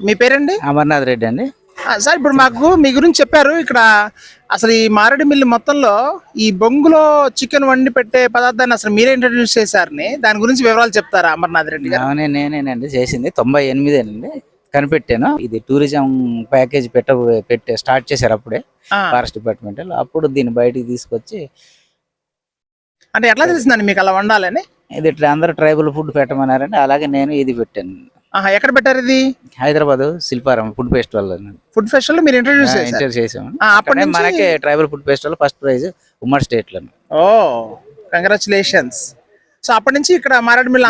మీ పేరండి? అమర్నాథ్ రెడ్డి అండి. సార్ ఇప్పుడు మాకు మీ గురించి చెప్పారు. ఇక్కడ అసలు ఈ మారేడుమిల్లి మొత్తంలో ఈ బొంగులో చికెన్ వండి పెట్టే పదార్థాన్ని అసలు మీరే ఇంట్రడ్యూస్ చేశారని దాని గురించి వివరాలు చెప్తారా అమర్నాథ్ రెడ్డి గారు? నేనేనండి చేసింది 98 కనిపెట్టాను. ఇది టూరిజం ప్యాకేజ్ పెట్టే స్టార్ట్ చేశారు అప్పుడే ఫారెస్ట్ డిపార్ట్మెంట్. అప్పుడు దీన్ని బయటికి తీసుకొచ్చి అంటే ఎట్లా తెలిసిందండి మీకు అలా వండాలని? ఇది ఇట్లా అందరూ ట్రైబల్ ఫుడ్ పెట్టమన్నారండి, అలాగే నేను ఇది పెట్టాను. ఎక్కడ పెట్టారు ఇది? Hyderabad Shilparamam food festival. Food festival మీరు ఇంట్రడ్యూస్ చేసాము. అప్పుడే మనకి tribal food festival first prize ఉమ్మడి స్టేట్ లో. Oh congratulations. సో అప్పటి నుంచి ఇక్కడ మారేడుమిల్లి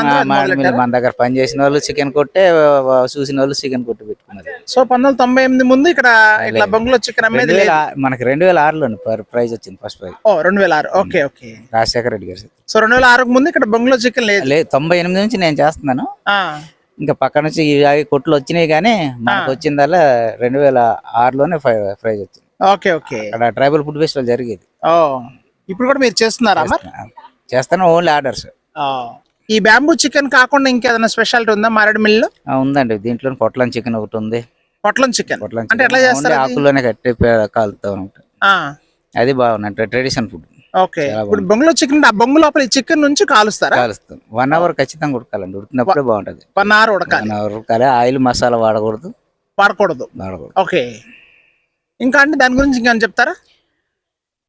మన దగ్గర పని చేసిన వాళ్ళు చికెన్ కొట్టే, చూసిన వాళ్ళు చికెన్ కొట్టు పెట్టుకున్నారు. సో 1998 ముందు ఇక్కడ ఇట్లా బొంగులో చికెన్ అమ్మేది మనకి 2006లో ప్రైజ్ వచ్చింది, first prize. 2006. Okay okay. Rajasekhara Reddy గారు. సో 2006 ముందు ఇక్కడ బొంగులో చికెన్ లేదు. 98 నుంచి నేను చేస్తున్నాను. ఇంకా పక్క నుంచి కొట్లు వచ్చినాయి, కానీ మనకు వచ్చిందల్లా 2006లోనే ప్రైజ్ వచ్చింది. Okay okay. అక్కడ ట్రైబల్ ఫుడ్ ఫెస్టివల్ జరిగేది. ఇప్పుడు కూడా మీరు చేస్తున్నారా? చేస్తాను, ఓన్లీ ఆర్డర్స్. ఈ బ్యాంబూ చికెన్ కాకుండా ఇంకేదైనా స్పెషాలిటీ ఉందా మారేడుమిల్లిలో? ఉందండి, దీంట్లో పొట్లం చికెన్ ఒకటి ఉంది. పొట్లం చికెన్ అంటే ఎట్లా చేస్తారు? ఆకుల్లోనే కట్టి కాలుతా ఉంటాయి. అది బాగుంది, ట్రెడిషనల్ ఫుడ్. ఓకే. ఇప్పుడు బొంగులో చికెన్, ఆ బొంగు లోపల ఈ చికెన్ నుంచి కాలుస్తాం. 1 అవర్ ఖచ్చితంగా ఉడకాలండి, ఉడికినప్పుడే బాగుంటది. 1 అవర్ ఉడకాలి. 1 అవర్ ఉడకాలి. ఆయిల్ మసాలా వాడకూడదు. ఓకే. ఇంకా అంటే దాని గురించి ఇంకా చెప్తారా?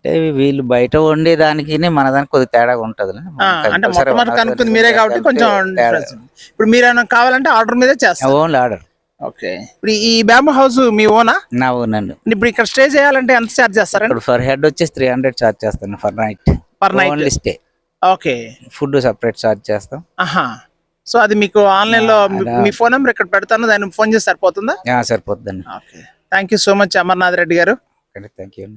అంటే వీళ్ళు బయట వండే దానికి మన దానికి కొద్దిగా తేడాగా ఉంటది. అంటే మొట్టమొదటి కనుక్కుంది మీరే కాబట్టి కొంచెం ఇప్పుడు మీరు కావాలంటే ఆర్డర్ మీదే చేస్తారు. Only order. ఓకే. ఇప్పుడు ఈ బ్యాంబూ హౌస్ మీ ఓనా? నా ఓన్ అండి. ఇప్పుడు ఇక్కడ స్టే చేయాలంటే ఎంత చార్జ్ చేస్తారు? ఇప్పుడు ఫర్ హెడ్ వచ్చేసి 300 చార్జ్ చేస్తాను for night. Only stay. Okay. Food separate charge చేస్తాం. సో అది మీకు ఆన్లైన్ లో మీ ఫోన్ నెంబర్ ఇక్కడ పెడతాను, దాన్ని ఫోన్ చేసి సరిపోతుందా? సరిపోతుందండి. Okay. Thank you so much Amarnath Reddy garu. Thank you.